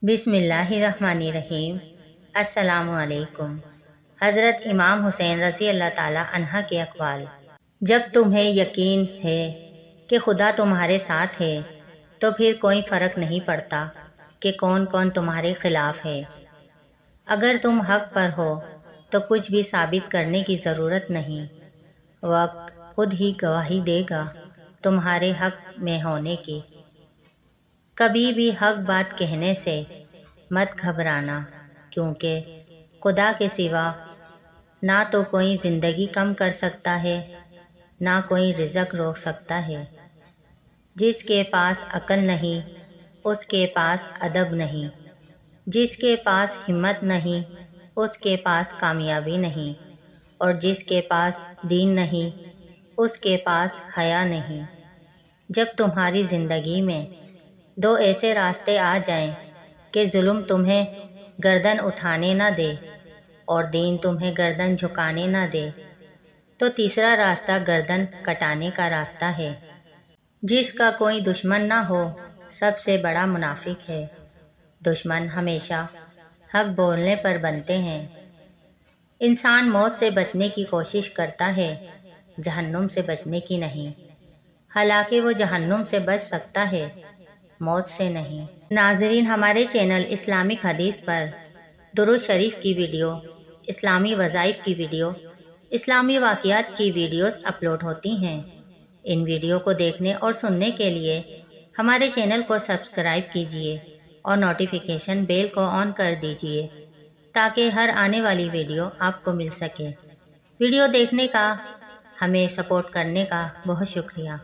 بسم اللہ الرحمن الرحیم۔ السلام علیکم۔ حضرت امام حسین رضی اللہ تعالی عنہ کے اقوال۔ جب تمہیں یقین ہے کہ خدا تمہارے ساتھ ہے تو پھر کوئی فرق نہیں پڑتا کہ کون کون تمہارے خلاف ہے۔ اگر تم حق پر ہو تو کچھ بھی ثابت کرنے کی ضرورت نہیں، وقت خود ہی گواہی دے گا تمہارے حق میں ہونے کی۔ کبھی بھی حق بات کہنے سے مت گھبرانا، کیونکہ خدا کے سوا نہ تو کوئی زندگی کم کر سکتا ہے، نہ کوئی رزق روک سکتا ہے۔ جس کے پاس عقل نہیں اس کے پاس ادب نہیں، جس کے پاس ہمت نہیں اس کے پاس کامیابی نہیں، اور جس کے پاس دین نہیں اس کے پاس حیا نہیں۔ جب تمہاری زندگی میں دو ایسے راستے آ جائیں کہ ظلم تمہیں گردن اٹھانے نہ دے اور دین تمہیں گردن جھکانے نہ دے، تو تیسرا راستہ گردن کٹانے کا راستہ ہے۔ جس کا کوئی دشمن نہ ہو سب سے بڑا منافق ہے۔ دشمن ہمیشہ حق بولنے پر بنتے ہیں۔ انسان موت سے بچنے کی کوشش کرتا ہے، جہنم سے بچنے کی نہیں۔ حالانکہ وہ جہنم سے بچ سکتا ہے، موت سے نہیں۔ ناظرین، ہمارے چینل اسلامک حدیث پر درود شریف کی ویڈیو، اسلامی وظائف کی ویڈیو، اسلامی واقعات کی ویڈیوز اپلوڈ ہوتی ہیں۔ ان ویڈیو کو دیکھنے اور سننے کے لیے ہمارے چینل کو سبسکرائب کیجیے اور نوٹیفیکیشن بیل کو آن کر دیجیے تاکہ ہر آنے والی ویڈیو آپ کو مل سکے۔ ویڈیو دیکھنے کا، ہمیں سپورٹ کرنے کا بہت شکریہ۔